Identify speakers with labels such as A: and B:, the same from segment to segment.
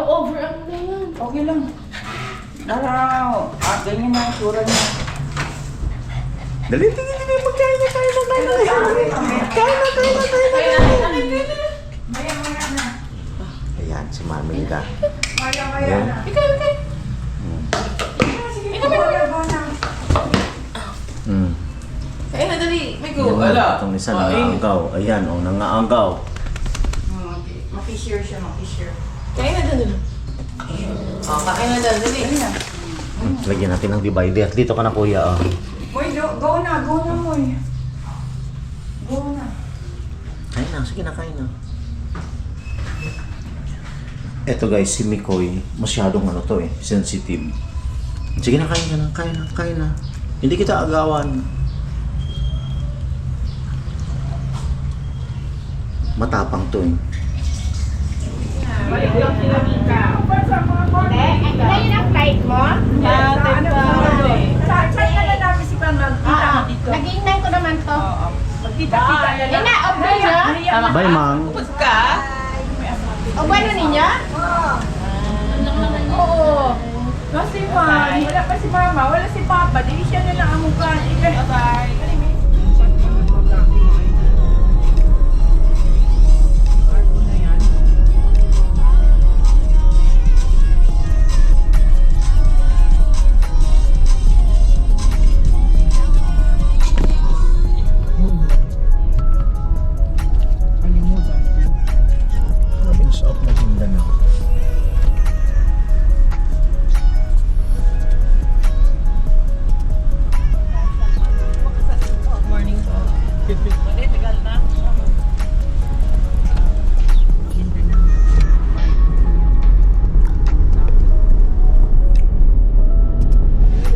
A: Na-over ano na yan.
B: Okay lang. Naraw. Ganyan na ang sura niya.
C: Dali, magkain na.
B: Maya na.
C: Ayan, si Mami ka.
B: Maya
C: Ayan.
B: na.
A: Ikaw.
B: Sige, go na.
A: Kaya na, dali. May go.
C: Yan na, itong isa nangaagaw. Ayan, nangaagaw.
B: Makishare siya, makishare.
A: Kaya na, dali. Kaya na, dali.
C: Lagyan natin ng divider. Dito ka na, kuya.
B: Moy, go na, Moy. Go na.
C: Kain na, sige na, kain na. Eto guys, si Mikoy, masyadong sensitive. Sige na, kain na. Hindi kita agawan. Matapang to eh.
B: Balik lang sila, Mika.
D: Ngayon ang flight mo?
B: Saan ka na namin si Pan magkita mo dito?
D: Nag-iinay ko naman to.
B: Magkita-kita na lang.
D: Ina, off ninyo?
C: Bye, Mang.
A: Upos ka?
D: O bueno ninyo?
B: Oo. No, si Man. Wala pa si Mama. Wala si Papa. Di siya na lang ang mukha. Bye-bye.
C: Province of Maguindanao.
A: Morning po. Hindi, tagal na.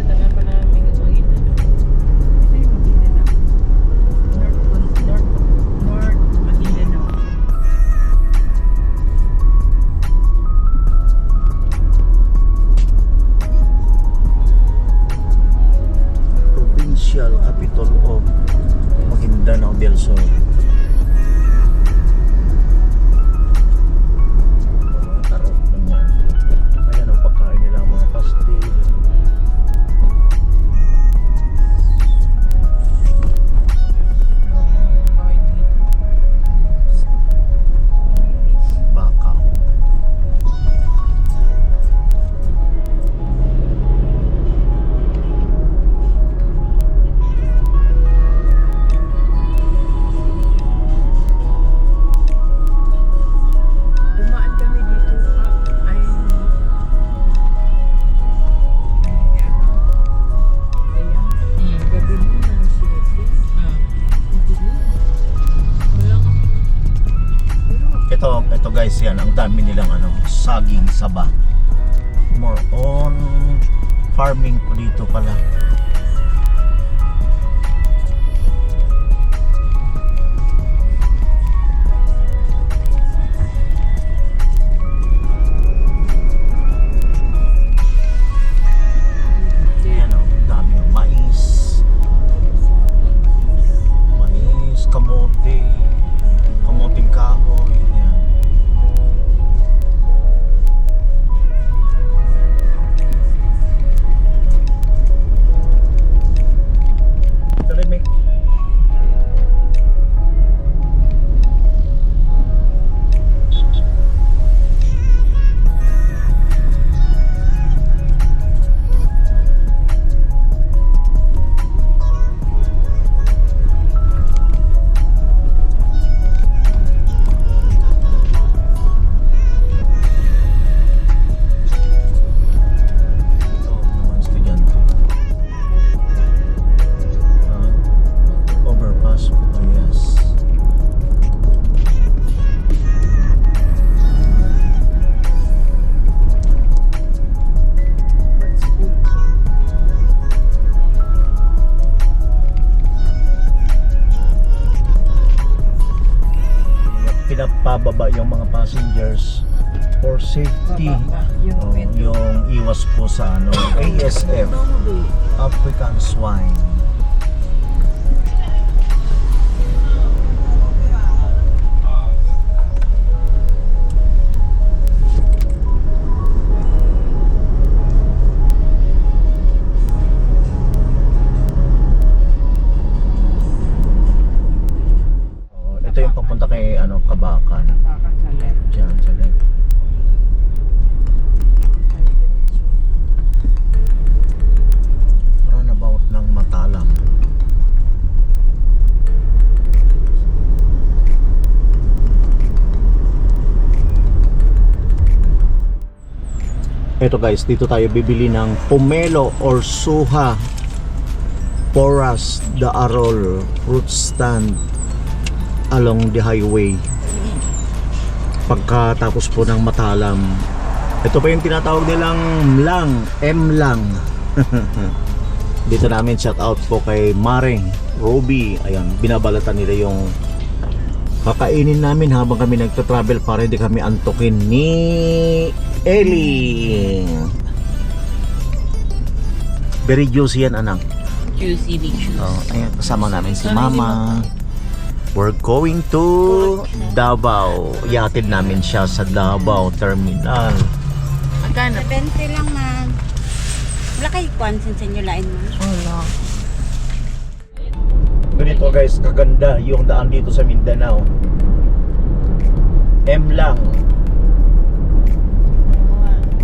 A: Tagal pa namin ito ang ito.
B: North Maguindanao.
C: Provincial capital of Maguindanao del Sur. Tarot lang yan. Ayan ang pagkain nila, mga pastil. Baka.
B: Dumaan kami dito. Ay, gabi mo na siya.
C: Ito guys, yan ang dami nilang saging saba. More on farming po dito pala. Ayan dami ng mais, kamoting kahoy, yan. Talimik. Ito naman estudyante. Overpass. Oh yes. Pinapababa yung mga passengers for safety. Yung iwas po sa ASF, African Swine. may ano, Kabakan.
B: Baka sa left.
C: Diyan sa left. Runabout ng Matalam. Ito guys, dito tayo bibili ng pomelo or suha. Poras de Arol fruit stand along the highway. Pagkatapos po ng Matalam, ito pa yung tinatawag nilang M-lang. Dito namin shout out po kay Maring, Ruby. Ayan, binabalatan nila yung kakainin namin habang kami nagta-travel para hindi kami antukin ni Ellie. Very juicy yan, anak.
A: Juicy delicious.
C: Oh, ayan, kasama namin si Mama. We're going to Davao. Iatid namin siya sa Davao Terminal.
A: Magkano?
E: 20 lang, ma'am. Wala kayo kwansin sa inyo lain, ma'am.
A: Wala.
C: Ganito guys, kaganda yung daan dito sa Mindanao. M lang.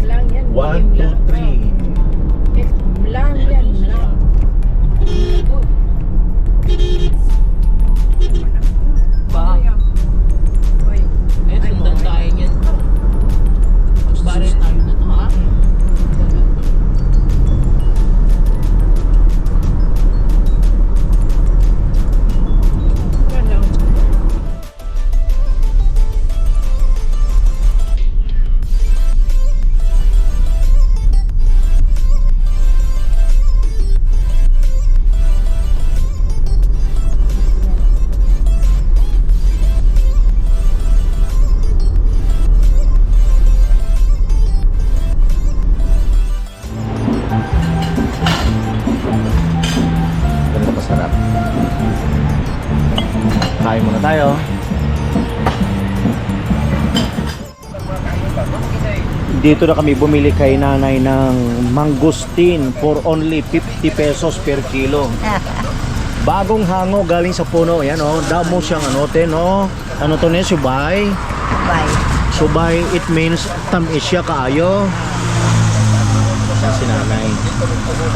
B: Lang yan.
C: 1, 2, 3.
B: Lang yan. Lang.
A: Ba? Eh, sundan tayo niyan. Magbaril tayo na to, ha?
C: Ganito kasarap. Kain muna tayo. Dito na kami bumili kay nanay ng mangustin for only 50 pesos per kilo. Bagong hango galing sa puno. Yan o, damo siyang ano, no? Ano to ne, subay?
E: Bye.
C: Subay, it means tamis siya kaayo. Yan si nanay.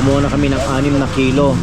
C: Kumuha na kami ng 6 na kilo.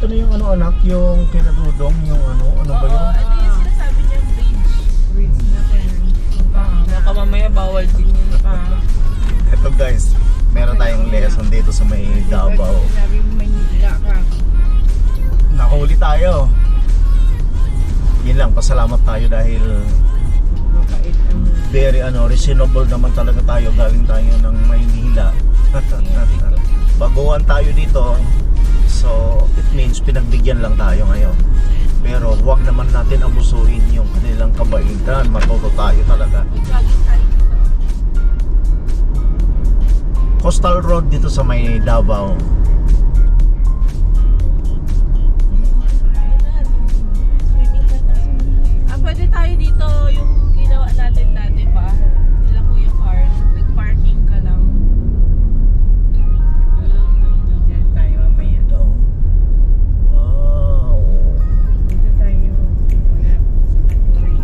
C: na yung ano anak, yung kinadudong, yung ano ba yun?
B: Ito yung sinasabi niya, bridge. Bridge na pa yun. Baka mamaya bawal din yun.
C: Ito guys, meron tayong lesson dito sa may Davao.
B: Sabi mo Manila ka.
C: Nakahuli tayo. Yun lang, pasalamat tayo dahil
B: Mapait ang
C: very reasonable naman talaga tayo, galing tayo ng Maynila. Baguhan tayo dito. So, it means pinagbigyan lang tayo ngayon. Pero huwag naman natin abusuin yung kanilang kabaitan. Matuto tayo talaga. Coastal Road dito sa may Davao.
B: pwede tayo dito yung ginawa natin dati pa. Nila Kuya Carl. Nag-parking ka lang. Diyan tayo mamaya.
C: Wow.
B: Dito tayo. Wala. Sa Tatoy.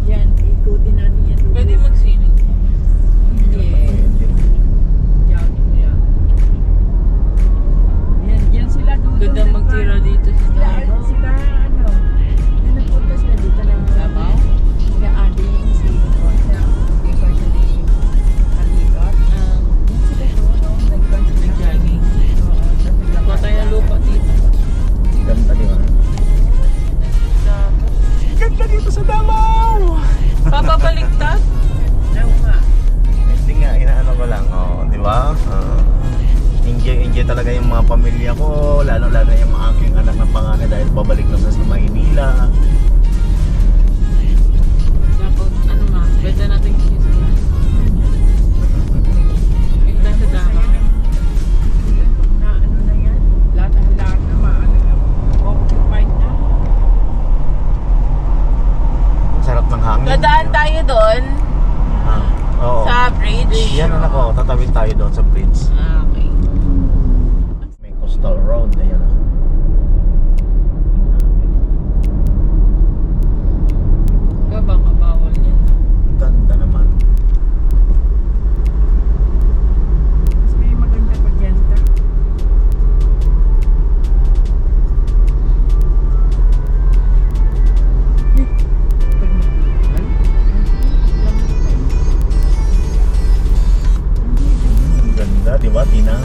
B: Yan. Ikutin natin yan. Pwede mag-swimming. Yeah. Yan. Yan. Yan sila doon. Ganda magtira dito sa Davao. Sila ano. Nagpunta sila dito ng Davao. Sila Ading, si Rosa. Si Rosa ni Aligot. Yan sila doon. Nag-jogging. Oo. Patay na lupa dito.
C: Ganda di ba? Ganda dito sa Davao!
B: Papabaliktad? Oo nga.
C: Hindi nga, inaano ko lang, di ba? Enjoy talaga yung mga pamilya ko, lalo-lalo yung mga aking anak na panganay dahil babalik na sa Maynila.
B: Dapat, ano nga, pwede natin kisisan. Ganda sa dama. Na ano na yan? Lahat na maano na. Occupied na.
C: Sarap ng hangin.
B: Dadaan tayo doon
C: Oo.
B: sa bridge.
C: Yan anak ko, tatawid tayo doon sa bridge.
B: Okay.
C: May coastal road, ayan o.
B: Baka bawal yan.
C: Ganda naman.
B: Mas may maganda pa dyan ta.
C: Ang ganda, di ba, Tina?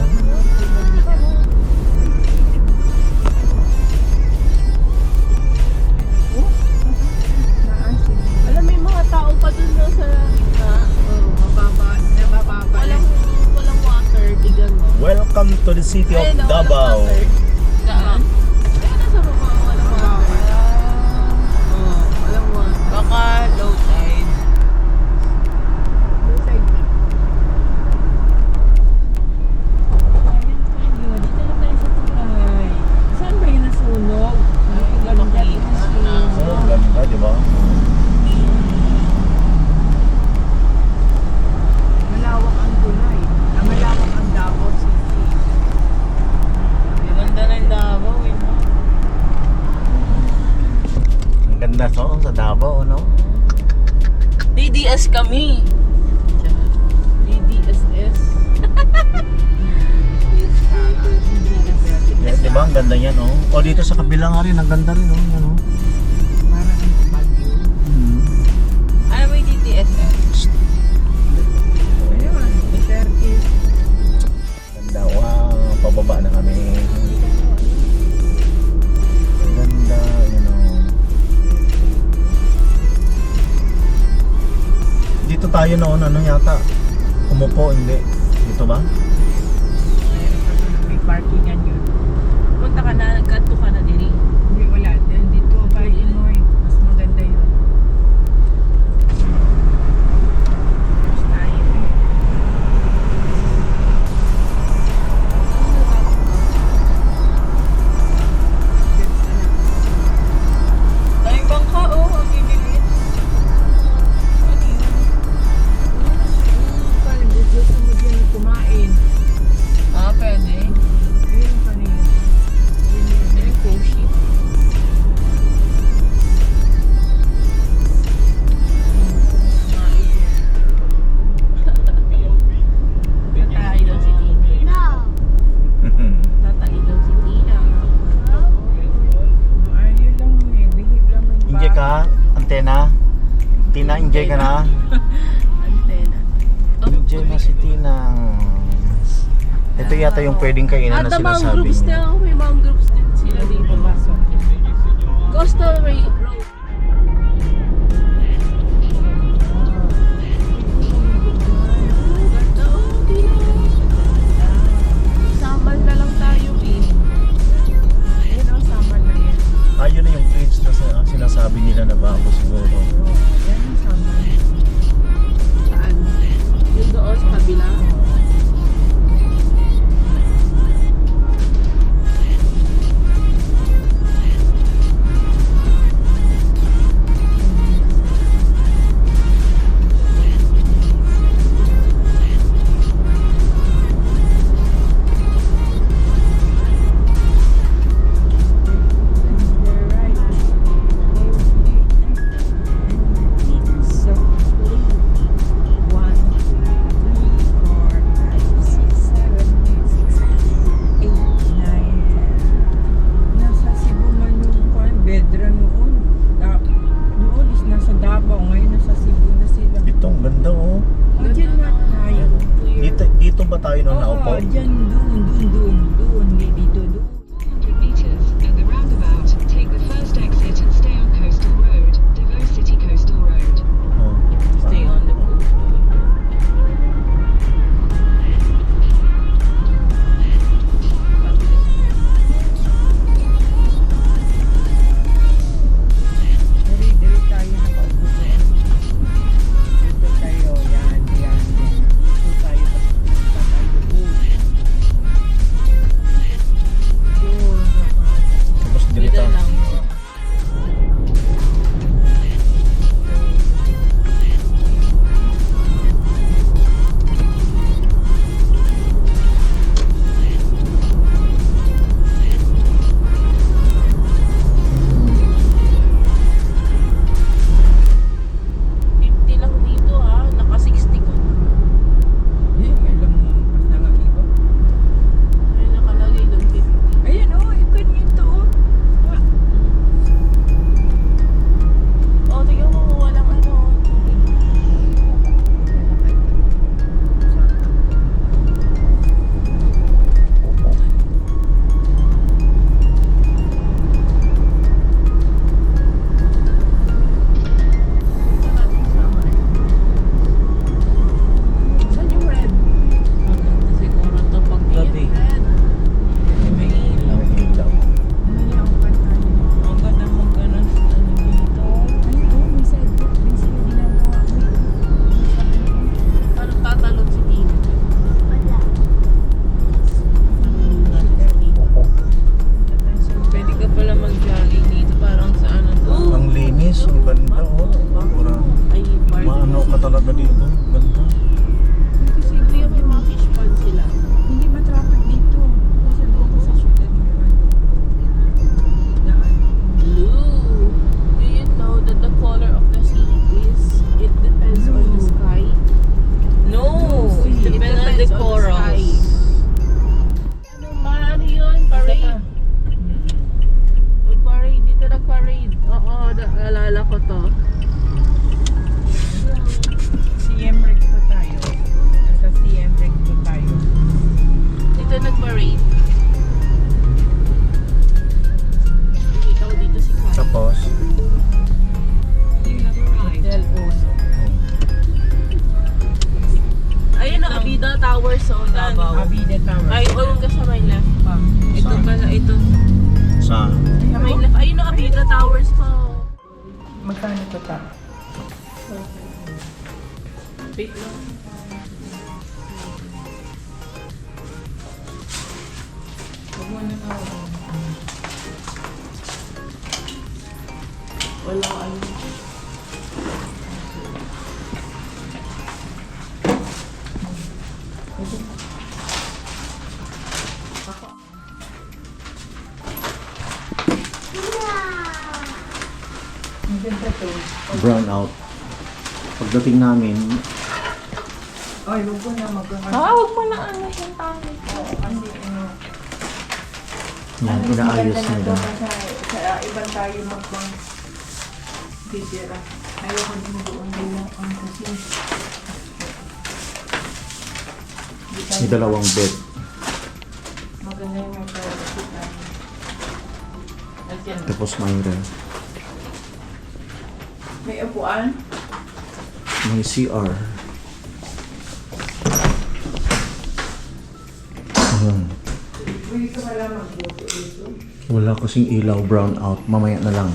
B: Alam, may mga tao pa dun no, sa mababa lang. Walang water, bigan mo.
C: Welcome to the city of Davao.
B: Saan? Ayun, nasa baba, walang water. Oo, walang water. Baka low tide. Low tide na. Ayun tayo, dito na tayo sa tulay. Saan ba yung nasunog? Ganun dyan.
C: Oh, ganda, di ba?
B: Malawak ang tulay. Malawak ang Davao City. Ganda ng Davao eh.
C: Ang ganda to sa Davao, no?
B: DDS kami. DDSS.
C: Yeah, di ba? Ang ganda niyan, no? O dito sa kabila nga rin, ang ganda rin, no? Ano?
B: Parang ang Baguio. Ano ba yung DDSS? Ayun, Duterte.
C: Ganda, wow, pababa na kami. Ganda, Dito tayo noon, ano yata? Umupo, hindi. Dito ba?
B: May parkingan yun. Punta ka na, nagkanto ka na din eh. Hindi, wala. Dito pa Illinois. Mas maganda yun. Mas tayo eh. Tayong bangka, ang bibilis. Ano yun? Parang gusto mo din kumain. Pwede. Ayun pa rin. Ayun yung sushi.
C: antena.
B: Antena.
C: DJ Masitinang. Ito yata yung pwedeng kainan na
B: At the
C: sinasabi
B: mangroves
C: niyo.
B: na, may mangroves din sila dito. Coastal Road. Ganda, oh, Sambal na lang tayo, eh.
E: Ayun o, summer na yan.
C: Ayun na yung bridge na sinasabi nila na bago siguro.
E: Yan ang summer.
B: Saan? Yung doon sa kabila.
C: Ito, ang ganda oh. Dito ba tayo nung naupo?
E: Diyan, doon, dito, doon.
F: 100 meters at the roundabout, take the first exit and stay on Coastal Road, Davao City Coastal Road.
C: Oh.
B: Stay on the coast.
E: Dali tayo na paupo doon. Dito tayo, yan. Dito tayo, punta tayo doon. Doon,
C: Tapos
B: Dito
C: dito.
B: lang. Lang dito ha, naka 60 ko na.
E: alam mo, pas na nga iba.
B: May nakalagay doon 50.
E: Ayan o, ikon yun to.
B: Oh, tingnan mo, walang ano. Saan yung red? Maganda siguro ito pag
C: Gabi.
B: red. May ilaw.
C: Ang ilaw.
B: Ang ganda magkano ano dito.
E: Ayun o, may sidewalk din sila ginagawa ko.
B: Parang tatalon si Tino.
D: Wala.
B: Pwede ka pala mag-jogging dito parang sa ano to.
C: Ang linis, ang ganda oh. Parang
B: Ay, park.
C: maano ka talaga dito. Ganda.
B: Kasi kuya may mga fish pond sila.
E: Hindi matraffic dito. Kasi doon ko sa syudad naman. Daan.
B: Blue. Do you know that the color of the sea it depends on the sky? No, it depends on the corals. Ano man yun? Parade. Parade, dito nag-parade. Oo, naalala ko to.
E: CM Recto tayo. Nasa CM Recto tayo.
B: Dito nag-parade. Nakita ko dito si Kai.
C: Tapos,
F: You have arrived.
E: Del Uno.
B: Ayun ang Abida Tower so
E: Avida Tower.
B: Ay, huwag ka sa may left pa. Ito
C: Saan?
B: pala, ito.
C: sa
B: Sa may left. Ayun ang Abida Towers pa.
E: Magkano to ta?
B: Wait lang. Huwag mo na ako. Wala ano.
E: Ang ganda to.
C: brown out. Pagdating namin,
E: Ay, huwag ko na magkakaroon.
B: Huwag mo na ano yung pangit.
E: Kasi ano,
C: yan, inaayos nila.
E: sa ibang tayo magbang titira.
B: Ayoko din doon nila kasi
C: May dalawang bed.
B: maganda yung may privacy tayo.
C: Tapos may ref.
B: May upuan?
C: May CR. Ayan. Wala kasing ilaw, brown out. Mamaya na lang.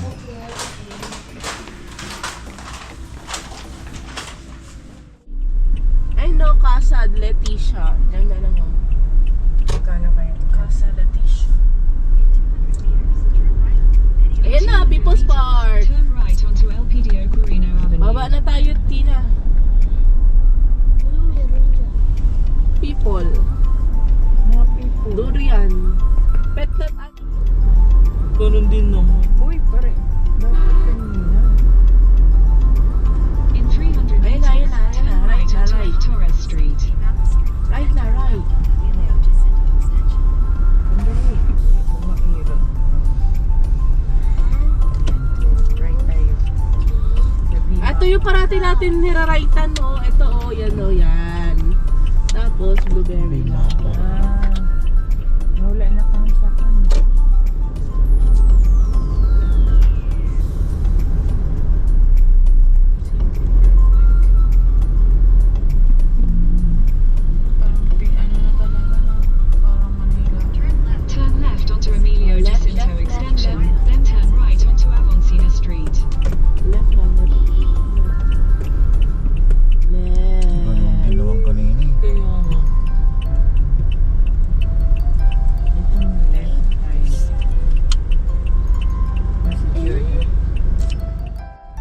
A: Ay no, Casa Leticia. Yan na lang oh.
B: Magkano kaya?
A: Casa Leticia. Ayan na, People's Park.
F: Turn right onto Elpidio Quirino Avenue.
A: Baba na tayo, Tina. People.
B: Mga people.
A: Durian. Pet na tayo. Ganun din no.
B: Uy, pare. Dapat kanina.
F: In 300
A: Ayun na, ayun na, ayun
F: meters,
A: na.
F: turn
A: Right
F: right
A: na,
F: onto
A: right.
F: Torres Street.
A: Right na, right.
B: Sandali. Bumahirap. Right tayo. Sabihin.
A: Ito yung parati natin niraraitan, no? Ito, oh, yan, oh, yan. Tapos, blueberry na.
B: Wala na kami sa kanya.
F: Turn left onto Emilio
A: Left,
F: Jacinto
A: left, left,
F: Extension,
A: left.
F: then turn right onto Avoncina Street.
A: Left na, left. Left.
C: Ginawang kanina eh.
A: Kaya nga.
B: Itong left tayo. Masecure yun.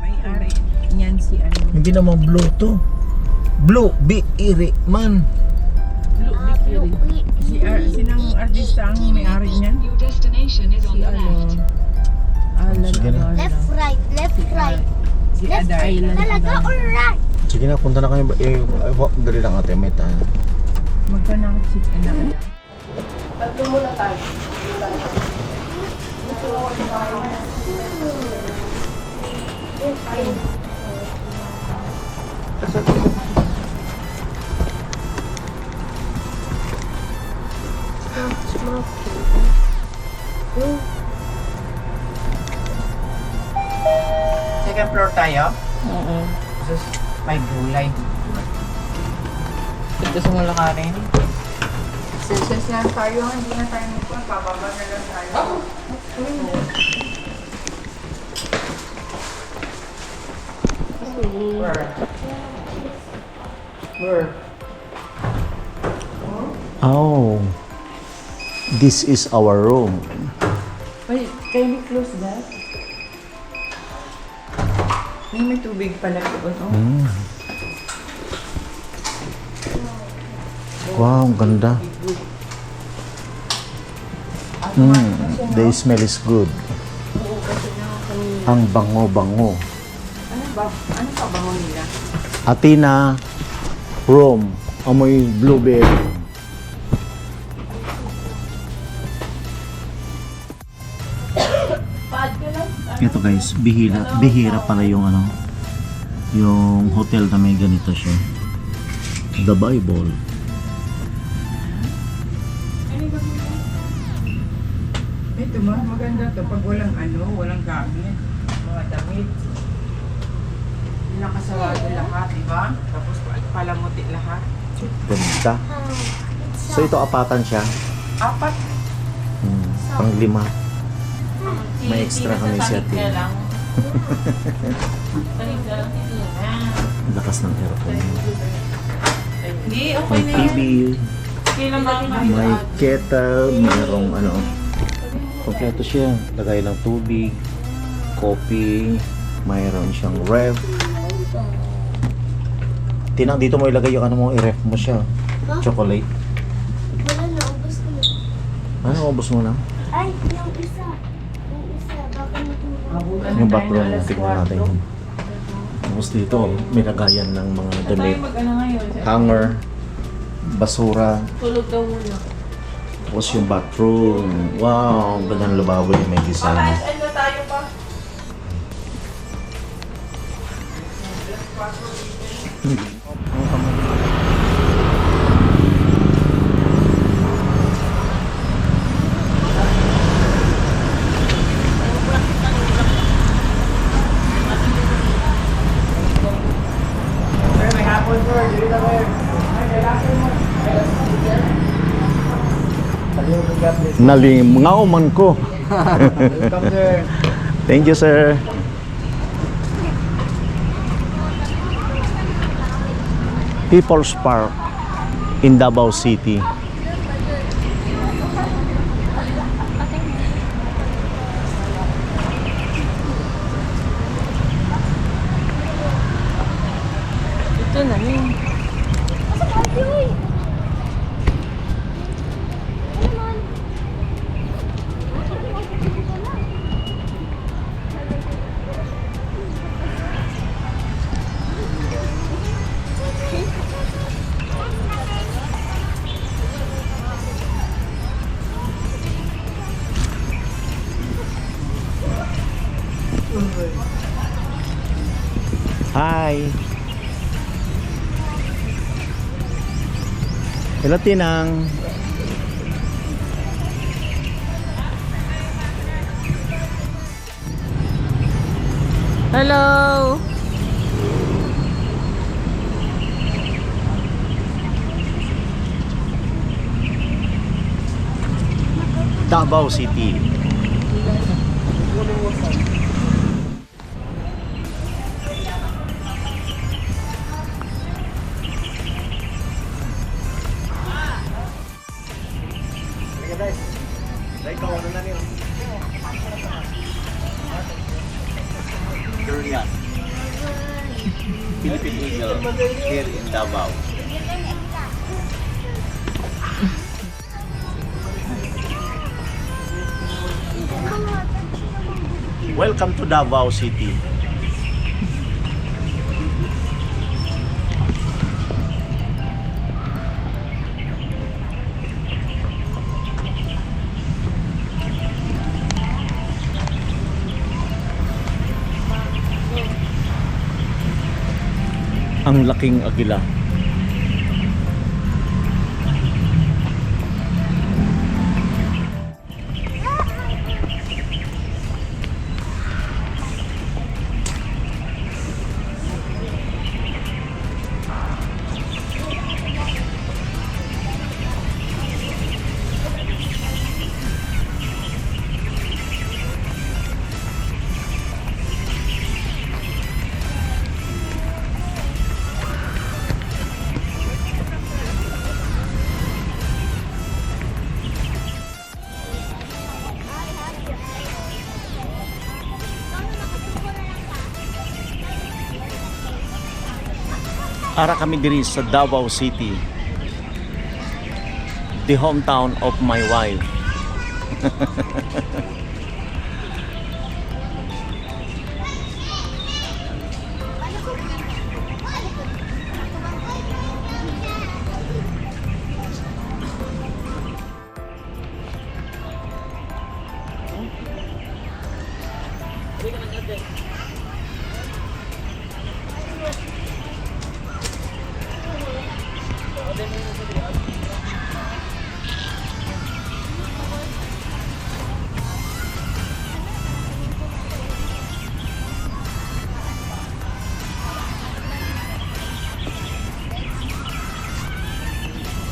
B: May-ari niyan si ano.
C: Hindi naman blue to. Blue, B-iri man.
A: Blue, bikiri.
B: Sinang artista ang may-ari niyan?
F: Your destination is on
A: Si
F: the
A: ano?
F: left.
A: Alan
C: Sige na.
A: Adarna.
D: Left, right, left, right.
B: Si Adar.
A: Island
D: Talaga
A: Adarna.
D: or right?
C: Sige na, punta na kayo. Dali lang ate, may tayo.
B: Magkano ang check in na kaya?
A: Tatlo muna tayo.
E: Second floor tayo.
A: Oo.
E: Sus, may gulay. Gusto mo lakarin?
B: Sessions lang tayo, hindi na tayo bababa na lang tayo.
E: Where?
C: Oh. This is our room.
B: Wait, can we close that? May tubig pala doon, oh.
C: Wow, ang ganda. The smell is good. Ang bango-bango.
B: Ano pa bango nila?
C: Athena room. Amoy blueberry. Ito guys, bihira pala yung ano, yung hotel na may ganito siya. The Bible.
B: Ito maganda to pag walang walang gamit. Mga damit. Nakasarado lahat, di ba? Tapos palamuti lahat.
C: Ganda. So ito apatan siya.
B: Apat.
C: Pang lima. May extra kami siya. Ang lakas ng aircon.
A: Hindi, okay
C: May
A: na yan.
C: TV,
A: Kailan ba
C: may kettle, mayroong ano. Kompleto siya. Lagay ng tubig, coffee, mayroon siyang ref. Tinang dito mo ilagay yung ano mo, i-ref mo siya. Chocolate.
D: Wala na, ubos ko na.
C: Ano, ubos mo na?
D: Ay, yung isa. Yung isa, baka natulog.
C: Yung bathroom, tignan natin. Tapos dito, may lagayan ng mga damit.
B: Mag-ano ngayon?
C: Hanger, basura.
A: Tulog daw muna.
C: Tapos yung bathroom. Wow, ang ganda ng lababo yung may design.
A: Ano tayo pa?
C: Nalingaw man ko. Thank you, sir. People's Park in Davao City.
B: Ito na yun.
C: Hi. Hello, Tinang.
B: Hello!
C: Davao City. Durian. Philippine Eagle here in Davao. Welcome to Davao City. Ang laking agila. Ara kami diri sa Davao City, the hometown of my wife.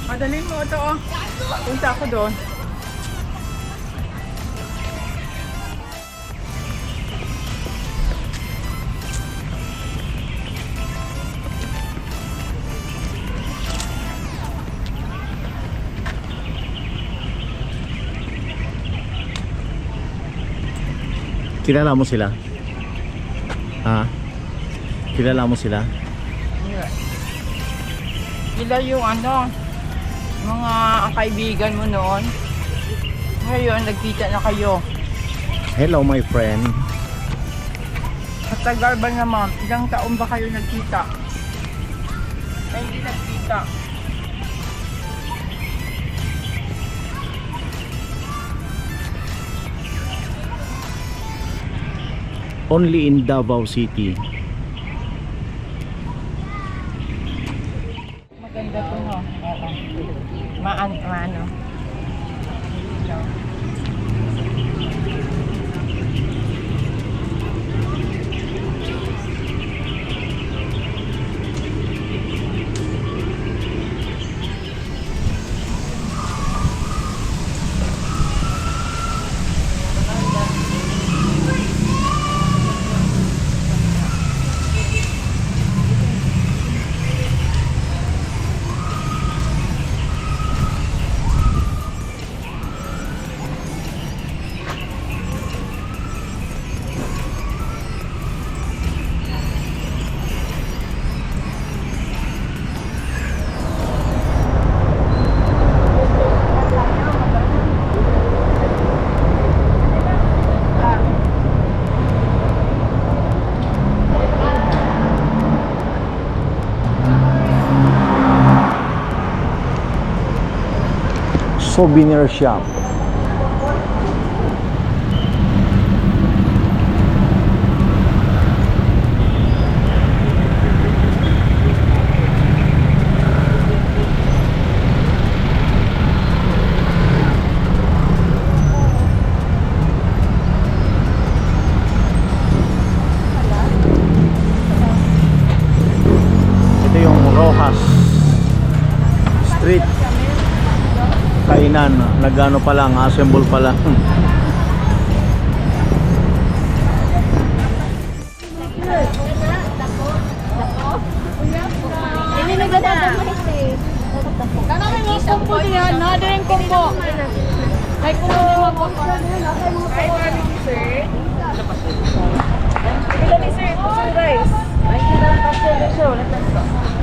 E: Madalin mo ito, oh. Punta ako doon.
C: Kilala mo sila? Ha? Kilala mo sila?
E: Sila yung ano, mga kaibigan mo noon. Ngayon, nagkita na kayo.
C: Hello, my friend.
E: At tagal ba naman? Ilang taon ba kayo nagkita? Ay, hindi nagkita.
C: Only in Davao City.
B: Ganda to ho. Oo. Maano.
C: Souvenir shop. Ito yung Rojas Street. Kainan, nagano pa lang, assemble pa lang.
D: Ini nagdadaan mo eh.
B: Kanami mo kumpo niya, nadaring kumpo. Ay kumpo niya mo kumpo. Ay mami ni sir. Bila ni sir, ito sir guys. Ay kita pasel show, let's go.